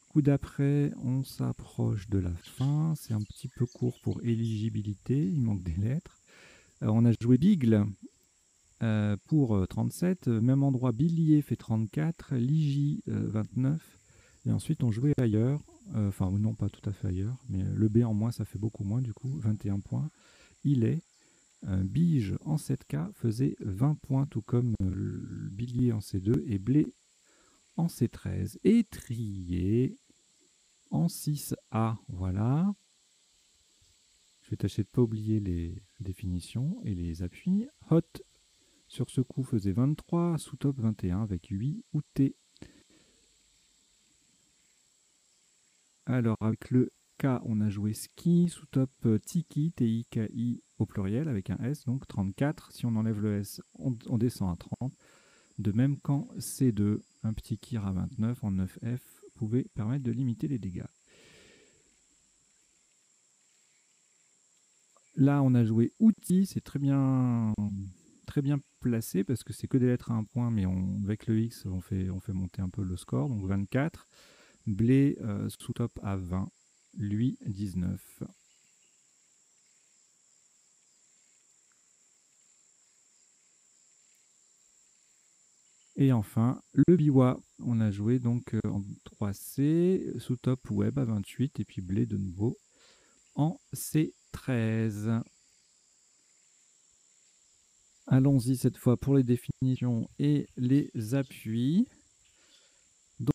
Coup d'après, on s'approche de la fin. C'est un petit peu court pour éligibilité. Il manque des lettres. On a joué Bigle pour 37. Même endroit, Billier fait 34. Ligi 29. Et ensuite, on jouait ailleurs. Enfin, non, pas tout à fait ailleurs. Mais le B en moins, ça fait beaucoup moins du coup. 21 points. Il est. Bige en 7K faisait 20 points, tout comme Billier en C2 et Blé en C13. Et Trier en 6A, voilà. Je vais tâcher de ne pas oublier les définitions et les appuis. Hot, sur ce coup, faisait 23, sous-top 21 avec 8 ou T. Alors, avec le K, on a joué ski, sous-top Tiki, T-I-K-I au pluriel, avec un S, donc 34. Si on enlève le S, on descend à 30. De même qu'en C2, un petit kir à 29 en 9F pouvait permettre de limiter les dégâts. Là, on a joué outils, c'est très bien placé parce que c'est que des lettres à un point, mais avec le X, on fait monter un peu le score. Donc 24. Blé sous-top à 20. Lui, 19. Et enfin, le biwa, on a joué donc en 3C, sous-top web à 28, et puis blé de nouveau en C13. Allons-y cette fois pour les définitions et les appuis.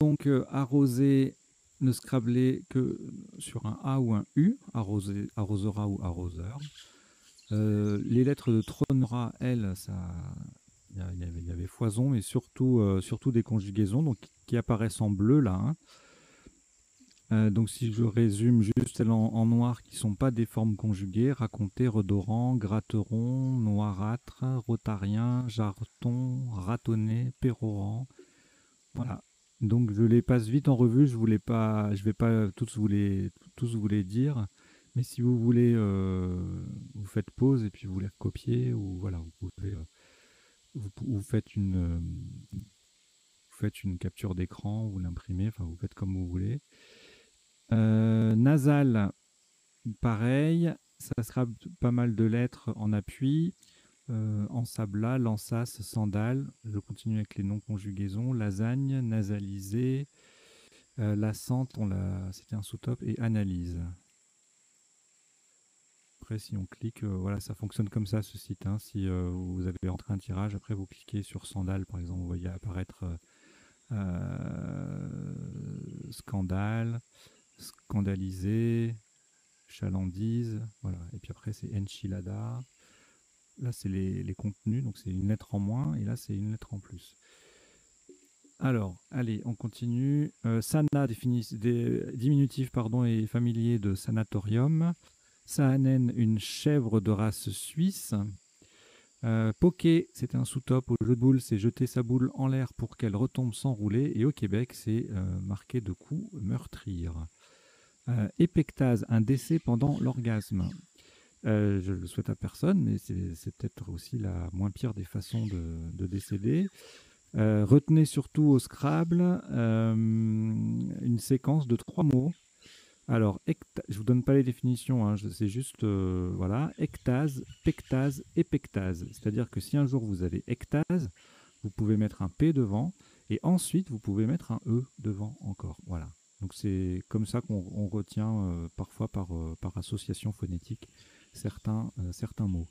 Donc, arroser, ne scrabler que sur un A ou un U, arroser, arrosera ou arroseur. Les lettres de trônera, elles, il y avait foison, mais surtout des conjugaisons donc, qui apparaissent en bleu là. Hein. Donc si je résume juste celles en noir qui ne sont pas des formes conjuguées, raconter, redorant, gratteron, noirâtre, rotarien, jarton, ratonné, pérorant. Voilà. Donc je les passe vite en revue, je vais pas tous vous les dire, mais si vous voulez, vous faites pause et puis vous les recopiez ou voilà, vous faites faites une capture d'écran, vous l'imprimez, enfin vous faites comme vous voulez. Nasal, pareil, ça sera pas mal de lettres en appui. Ensabla, lanças, sandal. Je continue avec les non-conjugaisons. Lasagne, nasalisé. Lassante, c'était un sous-top. Et analyse. Après, si on clique, voilà, ça fonctionne comme ça, ce site. Hein. Si vous avez rentré un tirage, après vous cliquez sur sandal, par exemple, vous voyez apparaître scandale, scandalisé, chalandise, voilà. Et puis après, c'est enchilada. Là, c'est les contenus, donc c'est une lettre en moins, et là, c'est une lettre en plus. Alors, allez, on continue. Sana, diminutif pardon, et familier de sanatorium. Saanen, une chèvre de race suisse. Poké, c'est un sous-top. Au jeu de boules, c'est jeter sa boule en l'air pour qu'elle retombe sans rouler. Et au Québec, c'est marqué de coups meurtrir. Épectase, un décès pendant l'orgasme. Je le souhaite à personne, mais c'est peut-être aussi la moins pire des façons de décéder. Retenez surtout au Scrabble une séquence de 3 mots. Alors, je vous donne pas les définitions, hein, c'est juste, voilà, ectase, pectase, épectase. C'est-à-dire que si un jour vous avez ectase, vous pouvez mettre un P devant, et ensuite vous pouvez mettre un E devant encore. Voilà. Donc c'est comme ça qu'on retient parfois par association phonétique certains mots.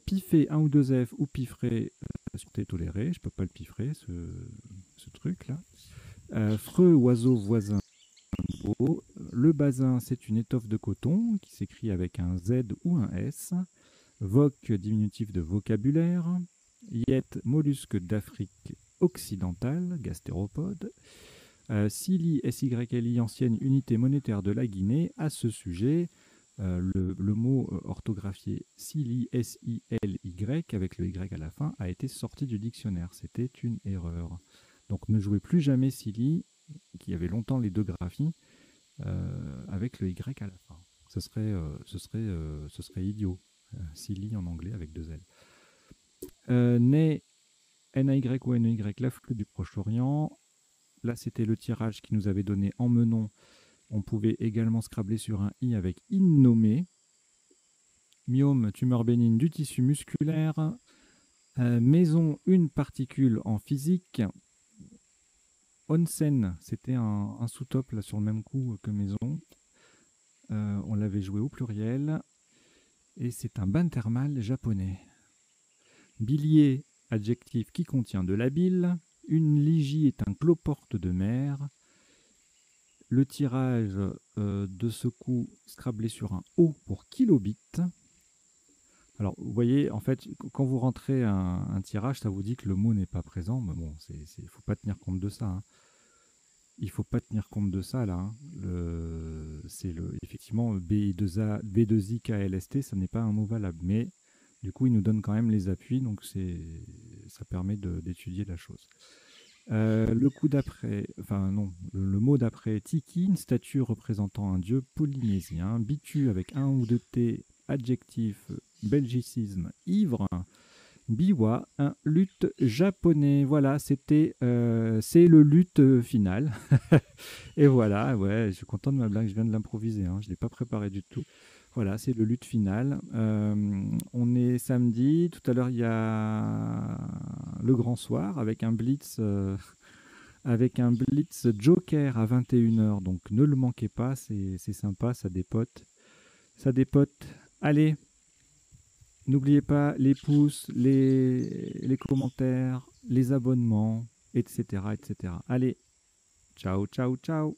Piffer un ou deux F ou piffrer, sûreté tolérée, je peux pas le piffrer ce truc-là. Freux, oiseau, voisin, beau. Le basin, c'est une étoffe de coton qui s'écrit avec un Z ou un S. Voc, diminutif de vocabulaire. Yet, mollusque d'Afrique occidentale, gastéropode. Sili, SYLI, ancienne unité monétaire de la Guinée. À ce sujet, le mot orthographié Sili, S-I-L-Y, avec le Y à la fin, a été sorti du dictionnaire. C'était une erreur. Donc ne jouez plus jamais Sili, qui avait longtemps les deux graphies, avec le Y à la fin. Ce serait idiot. Silly en anglais avec deux L. Né, N-A-Y ou N-A-Y, l'afflux du Proche-Orient. Là, c'était le tirage qui nous avait donné en menon. On pouvait également scrabler sur un I avec innommé. Myome, tumeur bénigne du tissu musculaire. Maison, une particule en physique. Onsen, c'était un sous-top là sur le même coup que maison. On l'avait joué au pluriel. Et c'est un bain thermal japonais. Bilier, adjectif qui contient de la bile. Une ligie est un cloporte de mer. Le tirage de ce coup scrablé sur un O pour kilobit. Alors, vous voyez, en fait, quand vous rentrez un tirage, ça vous dit que le mot n'est pas présent. Mais bon, il ne faut pas tenir compte de ça. Hein. Il ne faut pas tenir compte de ça, là. Hein. C'est effectivement B2IKLST, ça n'est pas un mot valable. Mais du coup, il nous donne quand même les appuis, donc ça permet d'étudier la chose. Le coup d'après, enfin non, le mot d'après, Tiki, une statue représentant un dieu polynésien. Bitu avec un ou deux T, adjectif, belgicisme, ivre. Biwa, un luth japonais. Voilà, c'est le luth final. Et voilà, ouais, je suis content de ma blague, je viens de l'improviser, hein, je ne l'ai pas préparé du tout. Voilà, c'est le luth final. On est samedi, tout à l'heure il y a le grand soir avec un blitz Joker à 21h, donc ne le manquez pas, c'est sympa, ça dépote. Ça dépote. Allez, n'oubliez pas les pouces, les commentaires, les abonnements, etc., etc. Allez, ciao, ciao, ciao.